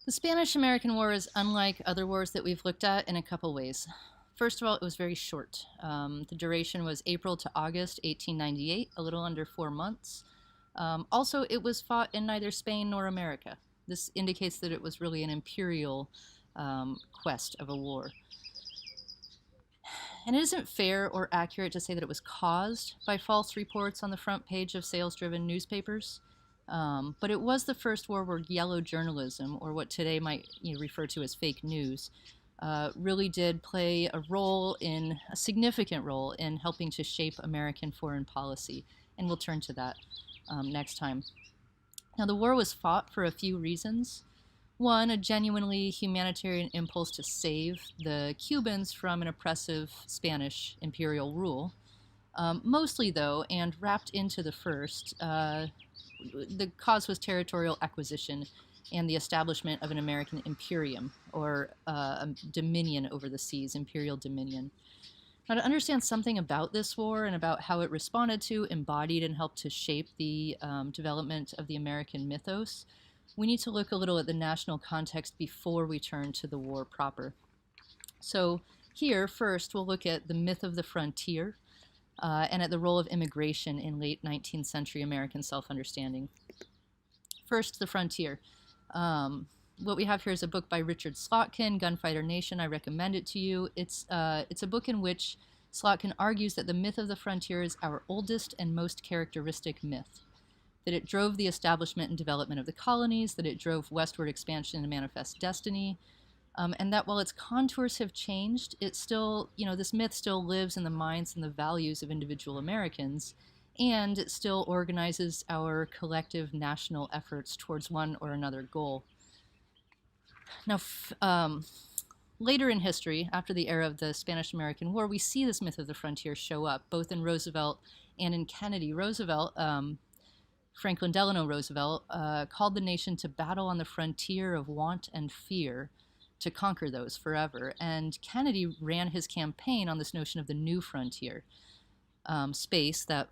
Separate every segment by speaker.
Speaker 1: The Spanish-American War is unlike other wars that we've looked at in a couple ways. First of all, it was very short. The duration was April to August 1898, a little under 4 months. Also, it was fought in neither Spain nor America. This indicates that it was really an imperial quest of a war. And it isn't fair or accurate to say that it was caused by false reports on the front page of sales-driven newspapers. But it was the first war where yellow journalism, or what today might refer to as fake news, really did play a significant role in helping to shape American foreign policy. And we'll turn to that next time. Now, the war was fought for a few reasons. One, a genuinely humanitarian impulse to save the Cubans from an oppressive Spanish imperial rule. Mostly, though, and wrapped into the first, the cause was territorial acquisition and the establishment of an American imperium, or a dominion over the seas, imperial dominion. Now, to understand something about this war and about how it responded to, embodied, and helped to shape the development of the American mythos, we need to look a little at the national context before we turn to the war proper. So here, first, we'll look at the myth of the frontier and at the role of immigration in late 19th century American self-understanding. First, the frontier. What we have here is a book by Richard Slotkin, Gunfighter Nation. I recommend it to you. It's a book in which Slotkin argues that the myth of the frontier is our oldest and most characteristic myth, that it drove the establishment and development of the colonies, that it drove westward expansion and manifest destiny, and that while its contours have changed, it still, this myth still lives in the minds and the values of individual Americans, and it still organizes our collective national efforts towards one or another goal. Now, later in history, after the era of the Spanish-American War, we see this myth of the frontier show up, both in Roosevelt and in Kennedy. Roosevelt, Franklin Delano Roosevelt, called the nation to battle on the frontier of want and fear, to conquer those forever. And Kennedy ran his campaign on this notion of the new frontier, space, that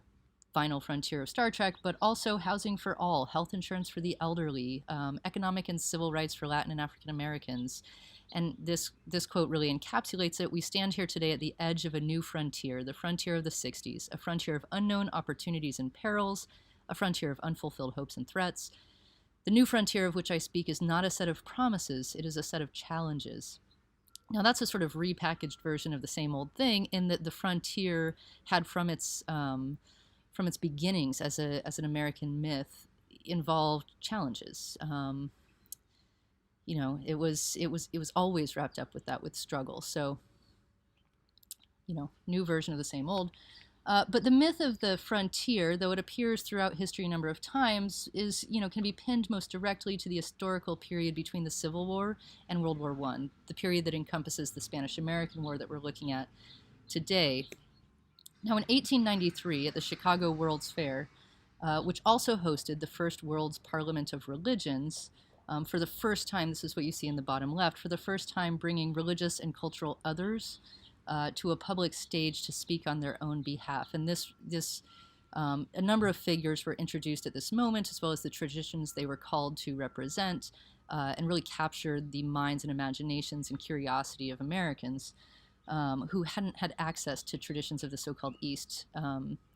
Speaker 1: final frontier of Star Trek, but also housing for all, health insurance for the elderly, economic and civil rights for Latin and African Americans. And this quote really encapsulates it. We stand here today at the edge of a new frontier, the frontier of the 60s, a frontier of unknown opportunities and perils, a frontier of unfulfilled hopes and threats. The new frontier of which I speak is not a set of promises, it is a set of challenges. Now, that's a sort of repackaged version of the same old thing, in that the frontier had from its beginnings as an American myth involved challenges. It was always wrapped up with that, with struggle. So, new version of the same old. But the myth of the frontier, though it appears throughout history a number of times, can be pinned most directly to the historical period between the Civil War and World War I, the period that encompasses the Spanish-American War that we're looking at today. Now, in 1893, at the Chicago World's Fair, which also hosted the first World's Parliament of Religions, for the first time, this is what you see in the bottom left, for the first time bringing religious and cultural others to a public stage to speak on their own behalf. And a number of figures were introduced at this moment, as well as the traditions they were called to represent, and really captured the minds and imaginations and curiosity of Americans who hadn't had access to traditions of the so-called East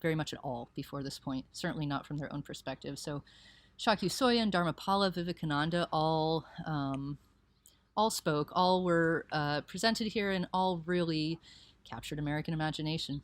Speaker 1: very much at all before this point, certainly not from their own perspective. So Shakyusoya, Dharmapala, Vivekananda all spoke, all were presented here, and all really captured American imagination,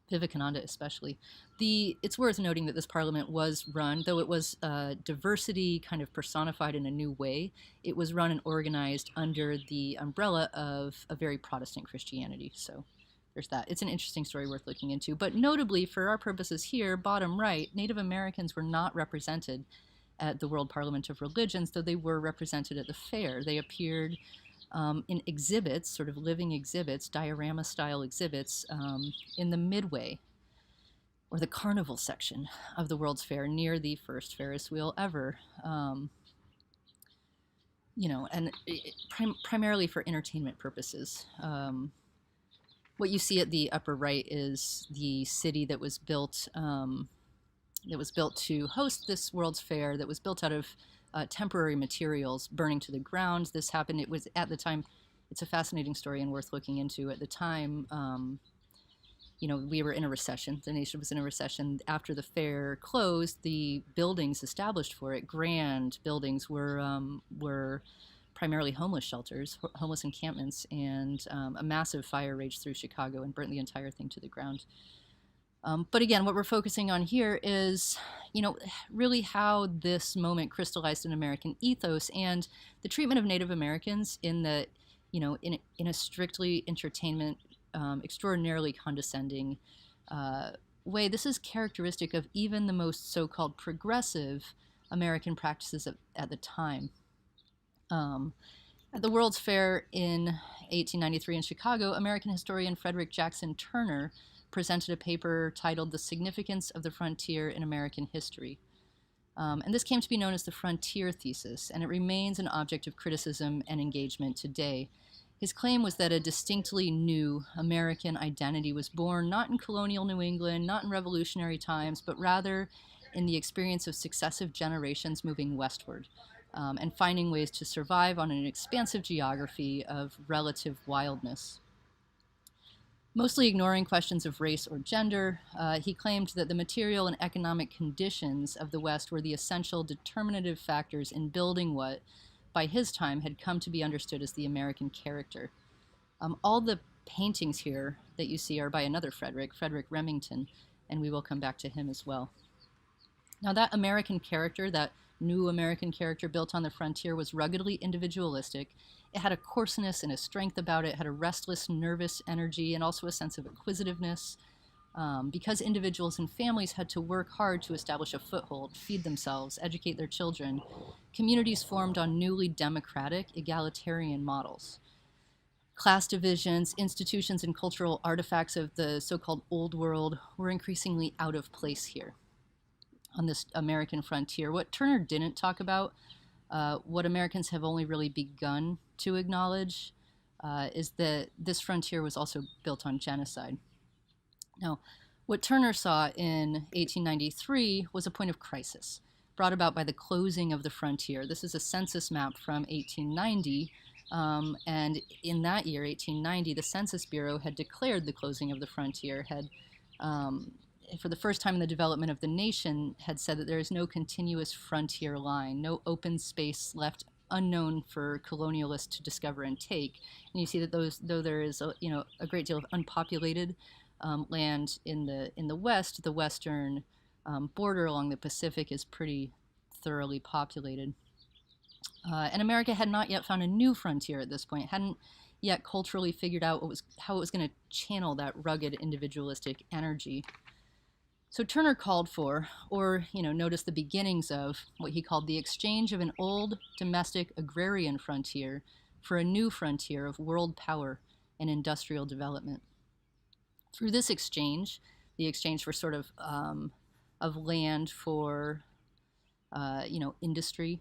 Speaker 1: Vivekananda especially. It's worth noting that this parliament was run, though it was diversity kind of personified in a new way, it was run and organized under the umbrella of a very Protestant Christianity. So there's that. It's an interesting story worth looking into. But notably, for our purposes here, bottom right, Native Americans were not represented at the World Parliament of Religions, though they were represented at the fair. They appeared in exhibits, sort of living exhibits, diorama-style exhibits, in the midway, or the carnival section of the World's Fair, near the first Ferris wheel ever. Primarily for entertainment purposes. What you see at the upper right is the city that was built to host this World's Fair, that was built out of temporary materials burning to the ground. This happened, it was at the time, it's a fascinating story and worth looking into. At the time, we were in a recession. The nation was in a recession. After the fair closed, the buildings established for it, grand buildings, were primarily homeless shelters, homeless encampments, and a massive fire raged through Chicago and burnt the entire thing to the ground. But again, what we're focusing on here is, really how this moment crystallized in American ethos and the treatment of Native Americans in the, in a strictly entertainment, extraordinarily condescending way. This is characteristic of even the most so-called progressive American practices at the time. At the World's Fair in 1893 in Chicago, American historian Frederick Jackson Turner presented a paper titled The Significance of the Frontier in American History. And this came to be known as the Frontier Thesis, and it remains an object of criticism and engagement today. His claim was that a distinctly new American identity was born not in colonial New England, not in revolutionary times, but rather in the experience of successive generations moving westward and finding ways to survive on an expansive geography of relative wildness. Mostly ignoring questions of race or gender, he claimed that the material and economic conditions of the West were the essential determinative factors in building what, by his time, had come to be understood as the American character. All the paintings here that you see are by another Frederick Remington, and we will come back to him as well. Now, that American character, that new American character built on the frontier, was ruggedly individualistic. It had a coarseness and a strength about it, had a restless, nervous energy, and also a sense of acquisitiveness. Because individuals and families had to work hard to establish a foothold, feed themselves, educate their children, communities formed on newly democratic, egalitarian models. Class divisions, institutions, and cultural artifacts of the so-called Old World were increasingly out of place here on this American frontier. What Turner didn't talk about, what Americans have only really begun to acknowledge, is that this frontier was also built on genocide. Now, what Turner saw in 1893 was a point of crisis brought about by the closing of the frontier. This is a census map from 1890, and in that year, 1890, the Census Bureau had declared the closing of the frontier, had for the first time in the development of the nation, had said that there is no continuous frontier line, no open space left unknown for colonialists to discover and take. And you see that though there is a great deal of unpopulated land in the West, the western border along the Pacific is pretty thoroughly populated. And America had not yet found a new frontier at this point. It hadn't yet culturally figured out how it was going to channel that rugged individualistic energy. So Turner called for, or noticed the beginnings of, what he called the exchange of an old domestic agrarian frontier for a new frontier of world power and industrial development. Through this exchange, the exchange for sort of land for industry,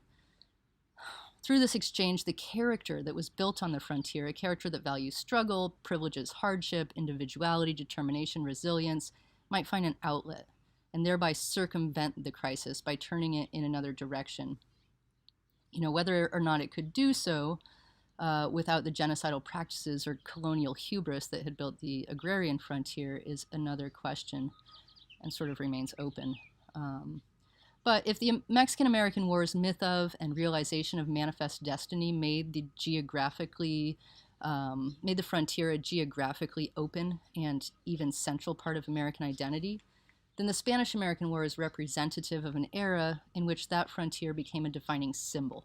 Speaker 1: through this exchange, the character that was built on the frontier, a character that values struggle, privileges hardship, individuality, determination, resilience, might find an outlet and thereby circumvent the crisis by turning it in another direction. Whether or not it could do so without the genocidal practices or colonial hubris that had built the agrarian frontier is another question and sort of remains open. But if the Mexican-American War's myth of and realization of manifest destiny made the frontier a geographically open and even central part of American identity, then the Spanish-American War is representative of an era in which that frontier became a defining symbol.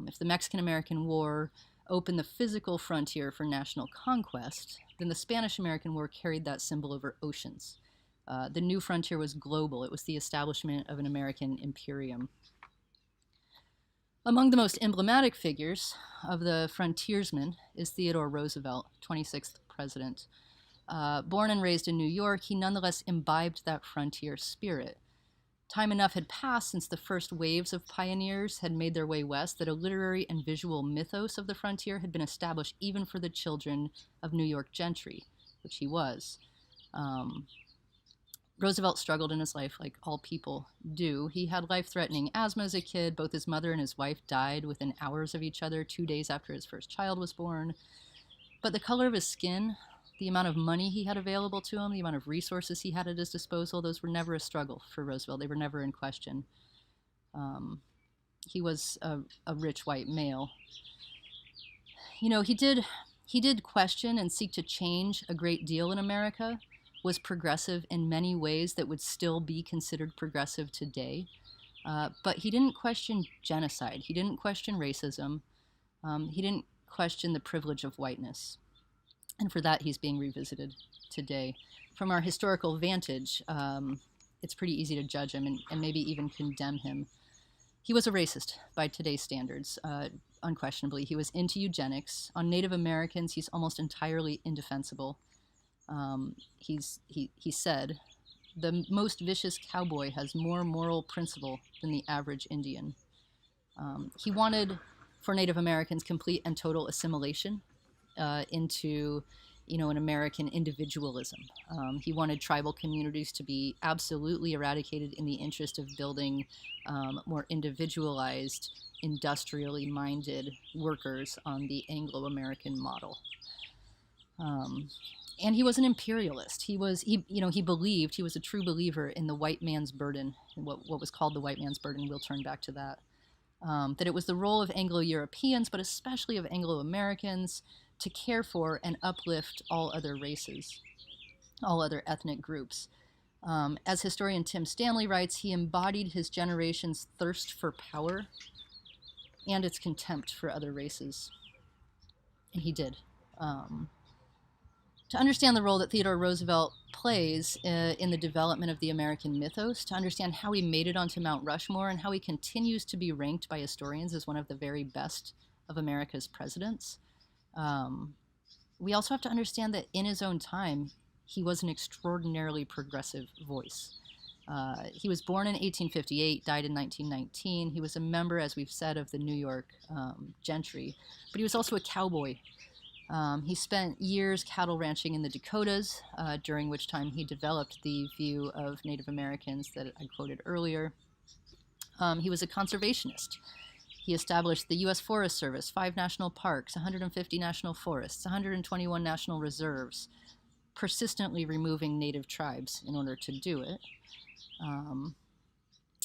Speaker 1: If the Mexican-American War opened the physical frontier for national conquest, then the Spanish-American War carried that symbol over oceans. The new frontier was global. It was the establishment of an American imperium. Among the most emblematic figures of the frontiersmen is Theodore Roosevelt, 26th president. Born and raised in New York, he nonetheless imbibed that frontier spirit. Time enough had passed since the first waves of pioneers had made their way west that a literary and visual mythos of the frontier had been established even for the children of New York gentry, which he was. Roosevelt struggled in his life like all people do. He had life-threatening asthma as a kid. Both his mother and his wife died within hours of each other 2 days after his first child was born. But the color of his skin, the amount of money he had available to him, the amount of resources he had at his disposal, those were never a struggle for Roosevelt. They were never in question. He was a rich white male. He did question and seek to change a great deal in America, was progressive in many ways that would still be considered progressive today. But he didn't question genocide. He didn't question racism. He didn't question the privilege of whiteness. And for that, he's being revisited today. From our historical vantage, it's pretty easy to judge him and maybe even condemn him. He was a racist by today's standards, unquestionably. He was into eugenics. On Native Americans, he's almost entirely indefensible. He said, "The most vicious cowboy has more moral principle than the average Indian." He wanted, for Native Americans, complete and total assimilation into an American individualism. He wanted tribal communities to be absolutely eradicated in the interest of building more individualized, industrially minded workers on the Anglo-American model. And he was an imperialist. He believed, he was a true believer in the white man's burden, what was called the white man's burden. We'll turn back to that. That it was the role of Anglo-Europeans, but especially of Anglo-Americans, to care for and uplift all other races, all other ethnic groups. As historian Tim Stanley writes, he embodied his generation's thirst for power and its contempt for other races. And he did. To understand the role that Theodore Roosevelt plays in the development of the American mythos, to understand how he made it onto Mount Rushmore and how he continues to be ranked by historians as one of the very best of America's presidents, we also have to understand that in his own time, he was an extraordinarily progressive voice. He was born in 1858, died in 1919. He was a member, as we've said, of the New York gentry, but he was also a cowboy. He spent years cattle ranching in the Dakotas, during which time he developed the view of Native Americans that I quoted earlier. He was a conservationist. He established the U.S. Forest Service, 5 national parks, 150 national forests, 121 national reserves, persistently removing native tribes in order to do it.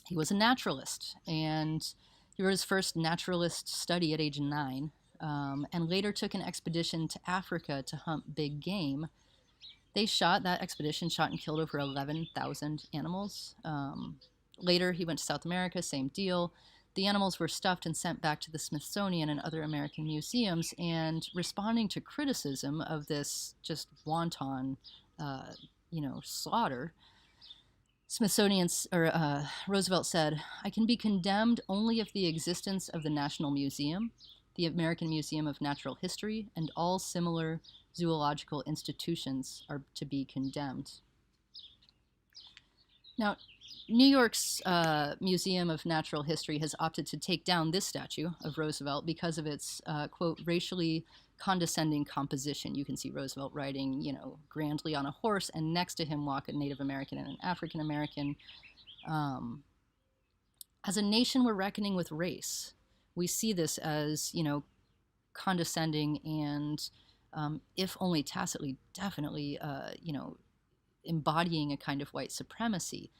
Speaker 1: He was a naturalist, and he wrote his first naturalist study at age 9, and later took an expedition to Africa to hunt big game. That expedition shot and killed over 11,000 animals. Later, he went to South America, same deal. The animals were stuffed and sent back to the Smithsonian and other American museums, and responding to criticism of this just wanton, slaughter, Roosevelt said, "I can be condemned only if the existence of the National Museum, the American Museum of Natural History, and all similar zoological institutions are to be condemned." Now, New York's Museum of Natural History has opted to take down this statue of Roosevelt because of its, quote, racially condescending composition. You can see Roosevelt riding, grandly on a horse, and next to him walk a Native American and an African American. As a nation, we're reckoning with race. We see this as, condescending and, if only tacitly, definitely, embodying a kind of white supremacy.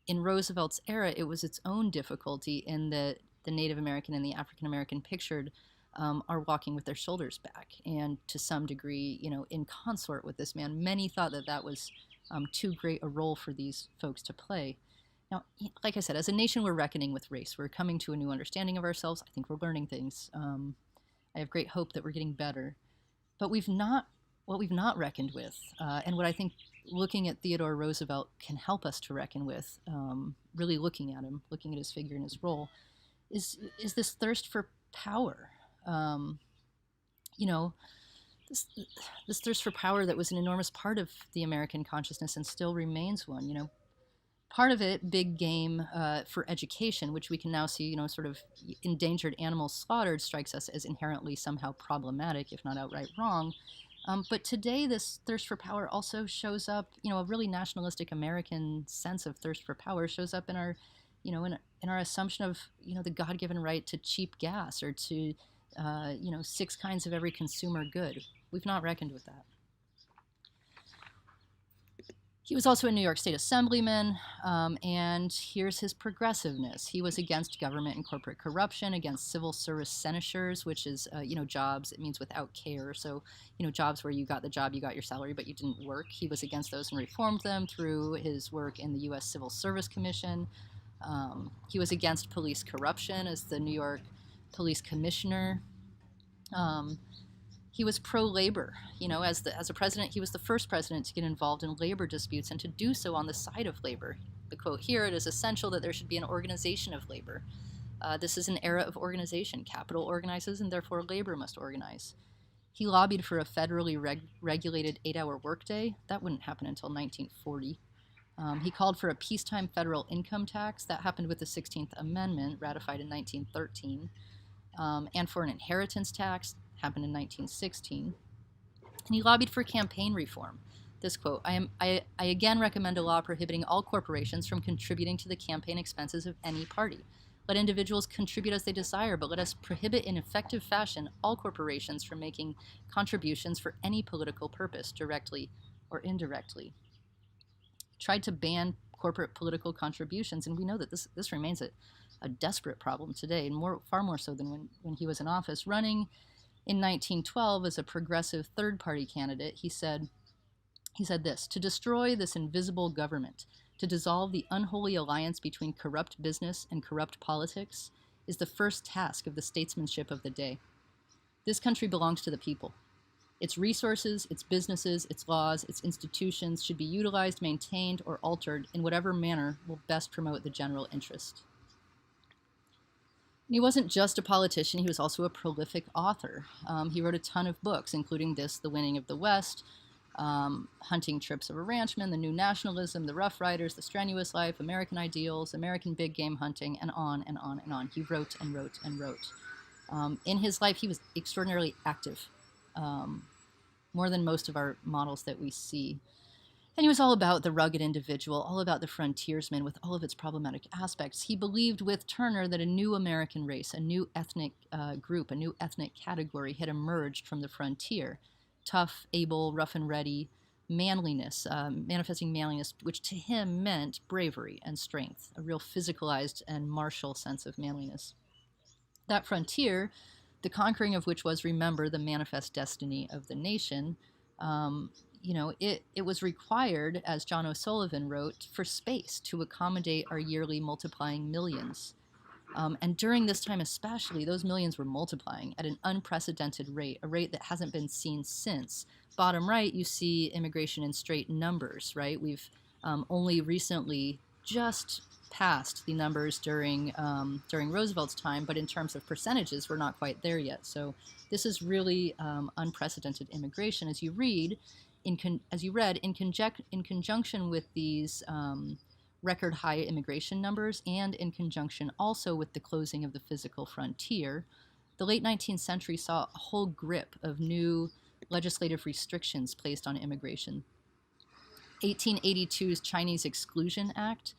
Speaker 1: In Roosevelt's era, it was its own difficulty in that the Native American and the African American pictured are walking with their shoulders back, and to some degree, in consort with this man. Many thought that was too great a role for these folks to play. Now, like I said, as a nation, we're reckoning with race. We're coming to a new understanding of ourselves. I think we're learning things. I have great hope that we're getting better. But what we've not reckoned with, and what I think looking at Theodore Roosevelt can help us to reckon with, really looking at him, looking at his figure and his role, is this thirst for power. This thirst for power that was an enormous part of the American consciousness and still remains one. Part of it, big game for education, which we can now see, sort of endangered animals slaughtered, strikes us as inherently somehow problematic, if not outright wrong. But today, this thirst for power also shows up. A really nationalistic American sense of thirst for power shows up in our, in our assumption of the God-given right to cheap gas or to, six kinds of every consumer good. We've not reckoned with that. He was also a New York State Assemblyman, and here's his progressiveness. He was against government and corporate corruption, against civil service seizures, which is, jobs. It means without care. So, jobs where you got the job, you got your salary, but you didn't work. He was against those and reformed them through his work in the U.S. Civil Service Commission. He was against police corruption as the New York Police Commissioner. He was pro-labor. As a president, he was the first president to get involved in labor disputes and to do so on the side of labor. The quote here, "It is essential that there should be an organization of labor. This is an era of organization. Capital organizes, and therefore labor must organize." He lobbied for a federally regulated 8-hour workday. That wouldn't happen until 1940. He called for a peacetime federal income tax. That happened with the 16th Amendment, ratified in 1913. And for an inheritance tax, happened in 1916. And he lobbied for campaign reform. This quote, I again recommend a law prohibiting all corporations from contributing to the campaign expenses of any party. Let individuals contribute as they desire, but let us prohibit in effective fashion all corporations from making contributions for any political purpose, directly or indirectly. He tried to ban corporate political contributions, and we know that this remains a desperate problem today, and far more so than when he was in office. Running in 1912 as a progressive third-party candidate, he said this: "To destroy this invisible government, to dissolve the unholy alliance between corrupt business and corrupt politics, is the first task of the statesmanship of the day. This country belongs to the people. Its resources, its businesses, its laws, its institutions should be utilized, maintained, or altered in whatever manner will best promote the general interest." And he wasn't just a politician, he was also a prolific author. He wrote a ton of books, including this, The Winning of the West, Hunting Trips of a Ranchman, The New Nationalism, The Rough Riders, The Strenuous Life, American Ideals, American Big Game Hunting, and on and on and on. He wrote and wrote and wrote. In his life, he was extraordinarily active, more than most of our models that we see. And he was all about the rugged individual, all about the frontiersman with all of its problematic aspects. He believed with Turner that a new American race, a new ethnic group, a new ethnic category had emerged from the frontier. Tough, able, rough and ready, manliness, manifesting manliness, which to him meant bravery and strength, a real physicalized and martial sense of manliness. That frontier, the conquering of which was, remember, the manifest destiny of the nation, it was required, as John O'Sullivan wrote, for space to accommodate our yearly multiplying millions. And during this time especially, those millions were multiplying at an unprecedented rate, a rate that hasn't been seen since. Bottom right, you see immigration in straight numbers, right? We've only recently just passed the numbers during Roosevelt's time, but in terms of percentages, we're not quite there yet. So this is really unprecedented immigration. As you read, in conjunction with these record high immigration numbers and in conjunction also with the closing of the physical frontier, the late 19th century saw a whole grip of new legislative restrictions placed on immigration. 1882's Chinese Exclusion Act,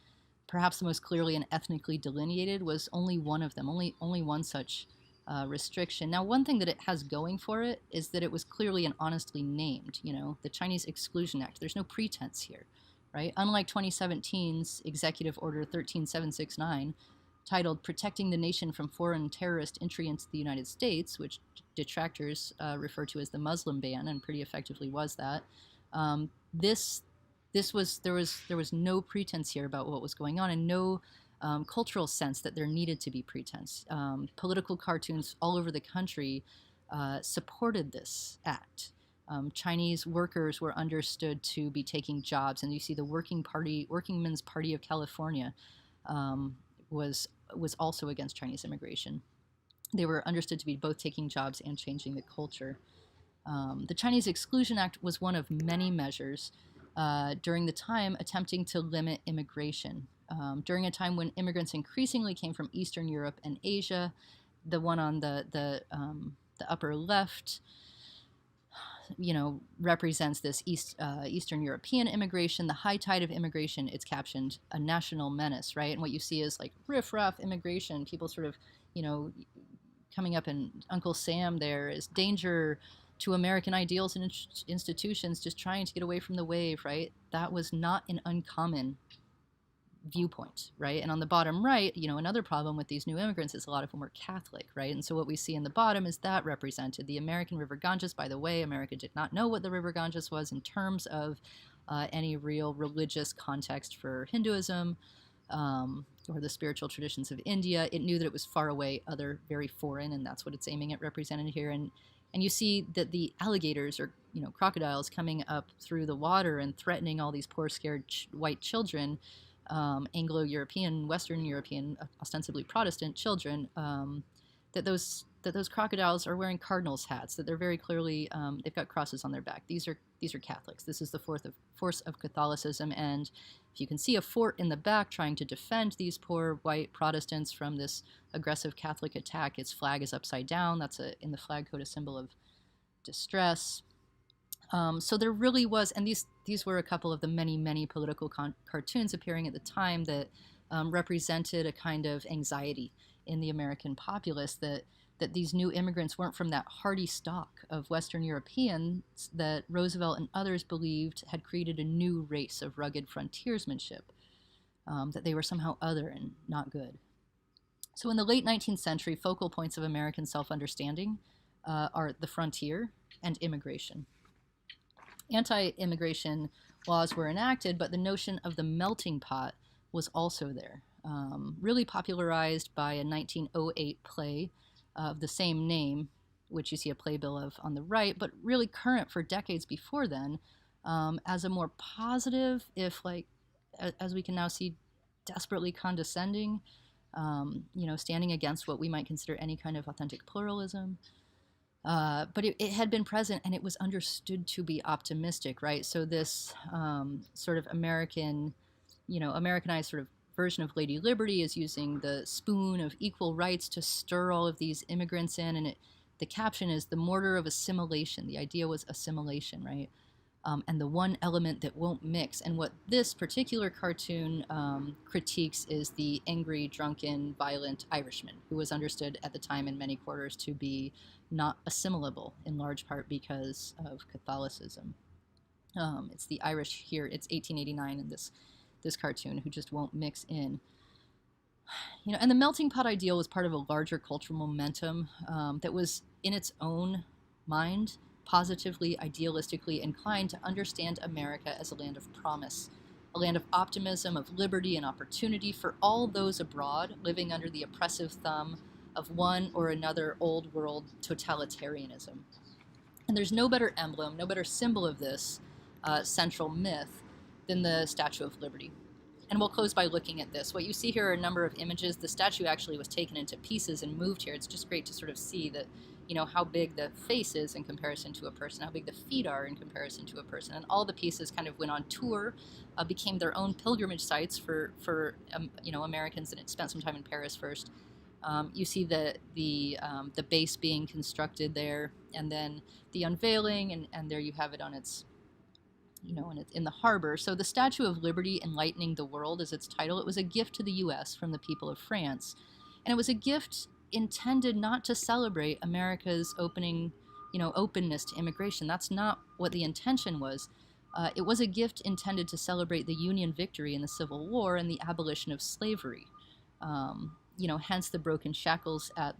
Speaker 1: perhaps the most clearly and ethnically delineated, was only one of them, only one such restriction. Now, one thing that it has going for it is that it was clearly and honestly named, the Chinese Exclusion Act. There's no pretense here, right? Unlike 2017's Executive Order 13769, titled Protecting the Nation from Foreign Terrorist Entry into the United States, which detractors refer to as the Muslim ban, and pretty effectively was that. There was no pretense here about what was going on, and no cultural sense that there needed to be pretense. Political cartoons all over the country supported this act. Chinese workers were understood to be taking jobs, and you see the Working Men's Party of California was also against Chinese immigration. They were understood to be both taking jobs and changing the culture. The Chinese Exclusion Act was one of many measures during the time attempting to limit immigration. During a time when immigrants increasingly came from Eastern Europe and Asia, the one on the upper left represents this Eastern European immigration, the high tide of immigration. It's captioned a national menace, right? And what you see is like riffraff immigration, people sort of, coming up, and Uncle Sam there is danger to American ideals and institutions, just trying to get away from the wave, right? That was not an uncommon viewpoint, right? And on the bottom right, another problem with these new immigrants is a lot of them were Catholic, right? And so what we see in the bottom is that represented the American River Ganges. By the way, America did not know what the River Ganges was in terms of any real religious context for Hinduism or the spiritual traditions of India. It knew that it was far away, other, very foreign, and that's what it's aiming at represented here. And you see that the alligators, or crocodiles, coming up through the water and threatening all these poor, scared white children, Anglo-European, Western European, ostensibly Protestant children, that those crocodiles are wearing cardinals' hats, that they're very clearly, they've got crosses on their back. These are Catholics. This is the force of Catholicism, and if you can see a fort in the back trying to defend these poor white Protestants from this aggressive Catholic attack, its flag is upside down. That's in the flag code a symbol of distress. So there really was, and these were a couple of the many political cartoons appearing at the time that represented a kind of anxiety in the American populace that these new immigrants weren't from that hardy stock of Western Europeans that Roosevelt and others believed had created a new race of rugged frontiersmanship, that they were somehow other and not good. So in the late 19th century, focal points of American self-understanding are the frontier and immigration. Anti-immigration laws were enacted, but the notion of the melting pot was also there, really popularized by a 1908 play of the same name, which you see a playbill of on the right, but really current for decades before then, as a more positive, if as we can now see, desperately condescending, standing against what we might consider any kind of authentic pluralism. But it had been present, and it was understood to be optimistic, right? So this sort of Americanized sort of version of Lady Liberty is using the spoon of equal rights to stir all of these immigrants in, and the caption is the mortar of assimilation. The idea was assimilation, right? And the one element that won't mix. And what this particular cartoon critiques is the angry, drunken, violent Irishman, who was understood at the time in many quarters to be not assimilable, in large part because of Catholicism. It's the Irish here, it's 1889 in this cartoon, who just won't mix in. And the melting pot ideal was part of a larger cultural momentum that was, in its own mind, positively, idealistically inclined to understand America as a land of promise, a land of optimism, of liberty and opportunity for all those abroad living under the oppressive thumb of one or another old world totalitarianism. And there's no better emblem, no better symbol of this central myth than the Statue of Liberty. And we'll close by looking at this. What you see here are a number of images. The statue actually was taken into pieces and moved here. It's just great to sort of see that, how big the face is in comparison to a person, how big the feet are in comparison to a person. And all the pieces kind of went on tour, became their own pilgrimage sites for Americans, and it spent some time in Paris first. You see the base being constructed there, and then the unveiling, and there you have it on its, in the harbor. So the Statue of Liberty Enlightening the World is its title. It was a gift to the U.S. from the people of France, and it was a gift intended not to celebrate America's openness to immigration. That's not what the intention was. It was a gift intended to celebrate the Union victory in the Civil War and the abolition of slavery. Hence the broken shackles at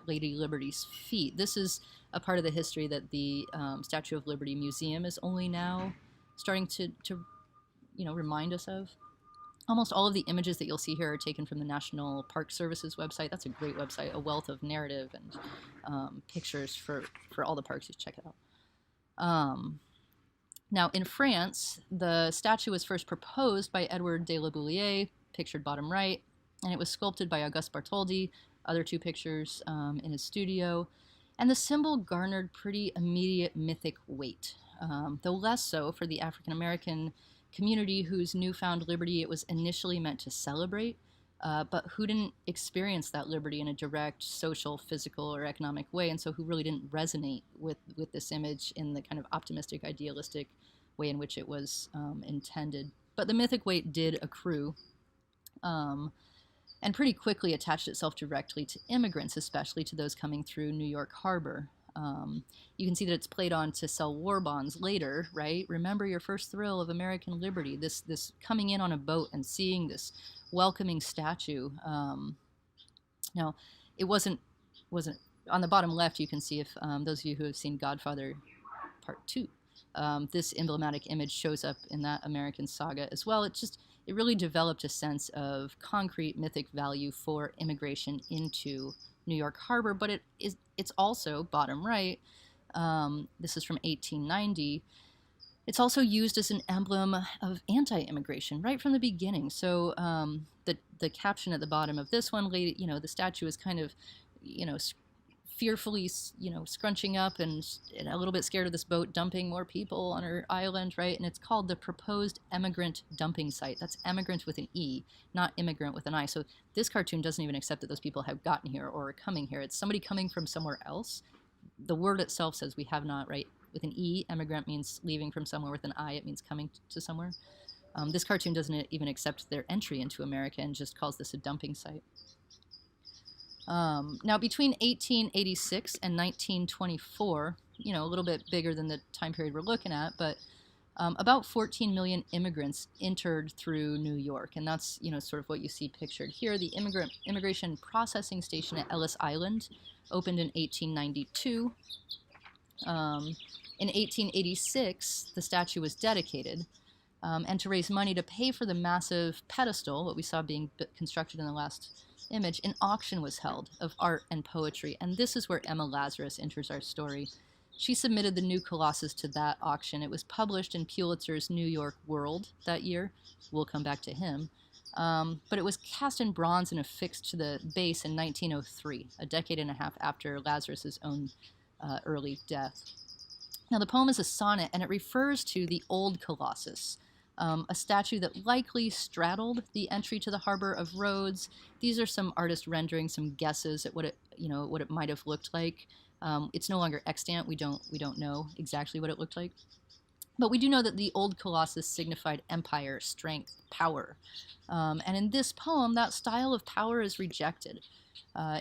Speaker 1: Lady Liberty's feet. This is a part of the history that the Statue of Liberty Museum is only now starting to remind us of. Almost all of the images that you'll see here are taken from the National Park Service's website. That's a great website, a wealth of narrative and pictures for all the parks. You should check it out. Now, in France, the statue was first proposed by Edward de la Bouillière, pictured bottom right, and it was sculpted by Auguste Bartholdi, other two pictures in his studio. And the symbol garnered pretty immediate mythic weight, though less so for the African-American community whose newfound liberty it was initially meant to celebrate. but who didn't experience that liberty in a direct social, physical, or economic way, and so who really didn't resonate with this image in the kind of optimistic, idealistic way in which it was intended. But the mythic weight did accrue, um, and pretty quickly attached itself directly to immigrants, especially to those coming through New York Harbor. You can see that it's played on to sell war bonds later, right? Remember your first thrill of American liberty. This coming in on a boat and seeing this welcoming statue. Now, it wasn't on the bottom left. You can see if those of you who have seen Godfather Part 2. This emblematic image shows up in that American saga as well. It really developed a sense of concrete mythic value for immigration into New York Harbor, but it's also, bottom right, this is from 1890, it's also used as an emblem of anti-immigration right from the beginning. So the caption at the bottom of this one, the statue is kind of, fearfully, scrunching up and a little bit scared of this boat dumping more people on her island, right? And it's called the Proposed Emigrant Dumping Site. That's emigrant with an E, not immigrant with an I. So this cartoon doesn't even accept that those people have gotten here or are coming here. It's somebody coming from somewhere else. The word itself says we have not, right? With an E, emigrant means leaving from somewhere. With an I, it means coming to somewhere. This cartoon doesn't even accept their entry into America and just calls this a dumping site. Now, between 1886 and 1924, a little bit bigger than the time period we're looking at, but about 14 million immigrants entered through New York, and that's sort of what you see pictured here. The immigration processing station at Ellis Island opened in 1892. In 1886, the statue was dedicated, and to raise money to pay for the massive pedestal, what we saw being constructed in the last image, an auction was held of art and poetry, and this is where Emma Lazarus enters our story. She submitted the new Colossus to that auction. It was published in Pulitzer's New York World that year. We'll come back to him. But it was cast in bronze and affixed to the base in 1903, a decade and a half after Lazarus's own early death. Now, the poem is a sonnet, and it refers to the old Colossus, a statue that likely straddled the entry to the harbor of Rhodes. These are some artist renderings, some guesses at what it might have looked like. It's no longer extant. We don't know exactly what it looked like, but we do know that the old Colossus signified empire, strength, power, and in this poem, that style of power is rejected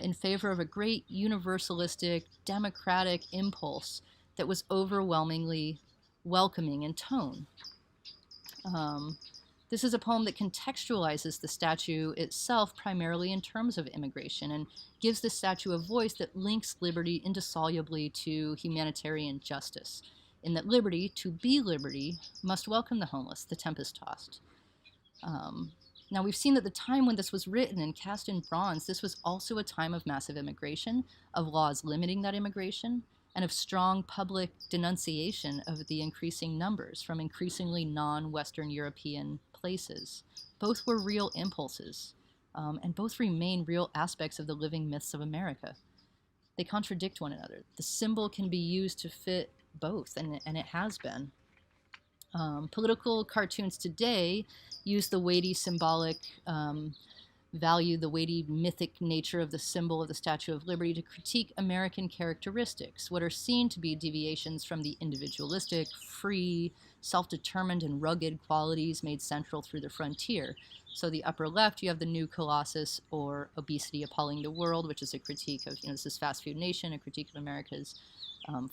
Speaker 1: in favor of a great universalistic, democratic impulse that was overwhelmingly welcoming in tone. This is a poem that contextualizes the statue itself primarily in terms of immigration and gives the statue a voice that links liberty indissolubly to humanitarian justice, in that liberty, to be liberty, must welcome the homeless, the tempest-tossed. Now, we've seen that the time when this was written and cast in bronze, this was also a time of massive immigration, of laws limiting that immigration, and of strong public denunciation of the increasing numbers from increasingly non-Western European places. Both were real impulses, and both remain real aspects of the living myths of America. They contradict one another. The symbol can be used to fit both, and it has been. Political cartoons today use the weighty symbolic value, the weighty mythic nature of the symbol of the Statue of Liberty to critique American characteristics, what are seen to be deviations from the individualistic, free, self-determined, and rugged qualities made central through the frontier. So the upper left, you have the new Colossus, or Obesity Appalling the World, which is a critique of, this is fast food nation, a critique of America's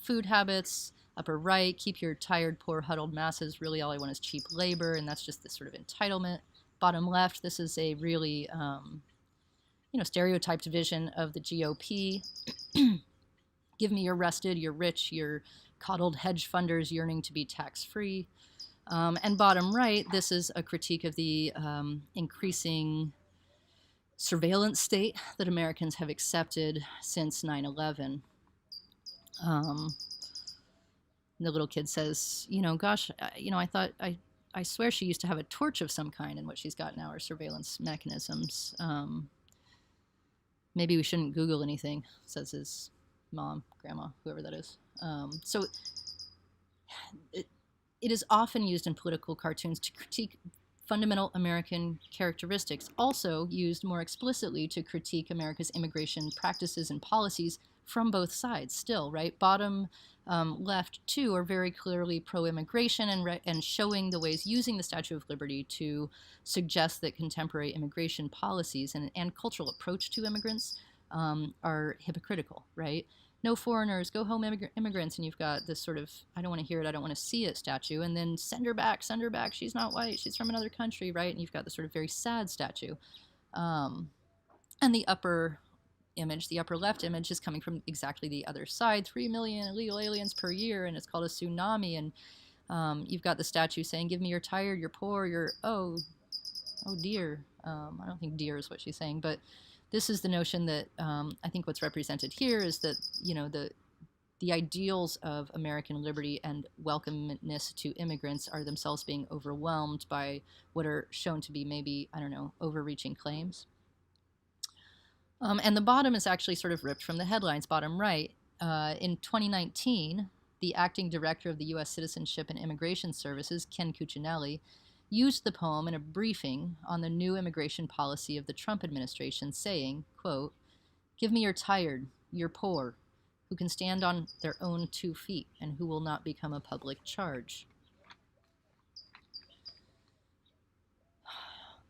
Speaker 1: food habits. Upper right, keep your tired, poor, huddled masses. Really all I want is cheap labor, and that's just this sort of entitlement. Bottom left, this is a really, stereotyped vision of the GOP. Give me your rested, your rich, your coddled hedge funders yearning to be tax-free. And bottom right, this is a critique of the increasing surveillance state that Americans have accepted since 9/11. The little kid says, gosh, I swear she used to have a torch of some kind, and what she's got now are surveillance mechanisms. Maybe we shouldn't Google anything, says his mom, grandma, whoever that is. It is often used in political cartoons to critique fundamental American characteristics, also used more explicitly to critique America's immigration practices and policies from both sides still, right? Bottom left, too, are very clearly pro-immigration and showing the ways, using the Statue of Liberty to suggest that contemporary immigration policies and cultural approach to immigrants are hypocritical, right? No foreigners, go home immigrants, and you've got this sort of, I don't want to hear it, I don't want to see it statue, and then send her back, she's not white, she's from another country, right? And you've got this sort of very sad statue. And the upper image, the upper left image, is coming from exactly the other side, 3 million illegal aliens per year, and it's called a tsunami, and you've got the statue saying, give me your tired, your poor, your, oh dear. I don't think dear is what she's saying, but this is the notion that I think what's represented here is that, the ideals of American liberty and welcomeness to immigrants are themselves being overwhelmed by what are shown to be maybe, I don't know, overreaching claims. And the bottom is actually sort of ripped from the headlines, bottom right. In 2019, the acting director of the U.S. Citizenship and Immigration Services, Ken Cuccinelli, used the poem in a briefing on the new immigration policy of the Trump administration, saying, quote, give me your tired, your poor, who can stand on their own 2 feet and who will not become a public charge.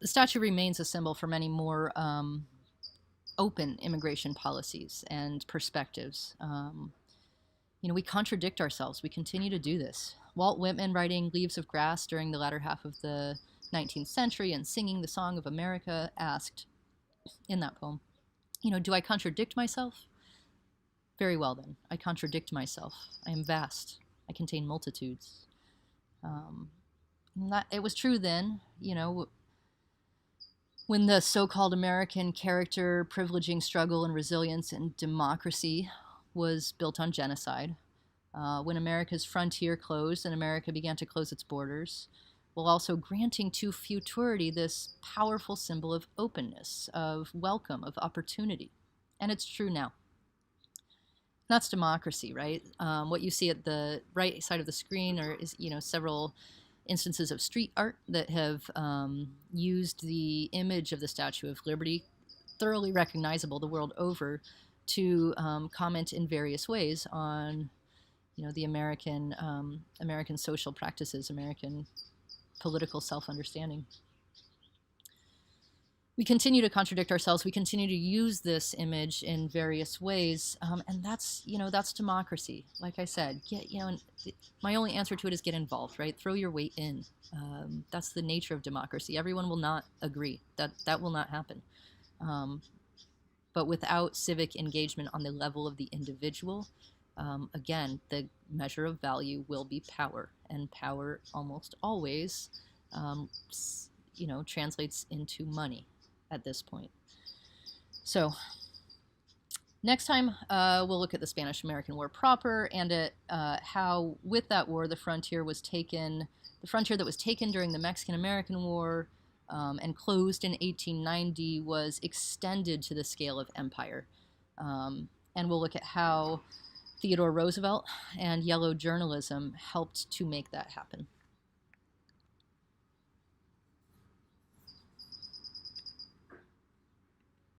Speaker 1: The statue remains a symbol for many more open immigration policies and perspectives. We contradict ourselves. We continue to do this. Walt Whitman, writing Leaves of Grass during the latter half of the 19th century and singing the Song of America, asked in that poem, do I contradict myself? Very well then, I contradict myself. I am vast. I contain multitudes. It was true then, when the so-called American character privileging struggle and resilience and democracy was built on genocide, when America's frontier closed and America began to close its borders, while also granting to futurity this powerful symbol of openness, of welcome, of opportunity. And it's true now. That's democracy, right? What you see at the right side of the screen is several instances of street art that have used the image of the Statue of Liberty, thoroughly recognizable the world over, to comment in various ways on the American social practices, American political self-understanding. We continue to contradict ourselves. We continue to use this image in various ways, and that's democracy. Like I said, my only answer to it is get involved, right? Throw your weight in. That's the nature of democracy. Everyone will not agree. That will not happen. But without civic engagement on the level of the individual, again, the measure of value will be power, and power almost always, translates into money at this point. So next time, we'll look at the Spanish-American War proper and at how, with that war, the frontier that was taken during the Mexican-American War and closed in 1890 was extended to the scale of empire. And we'll look at how Theodore Roosevelt and yellow journalism helped to make that happen.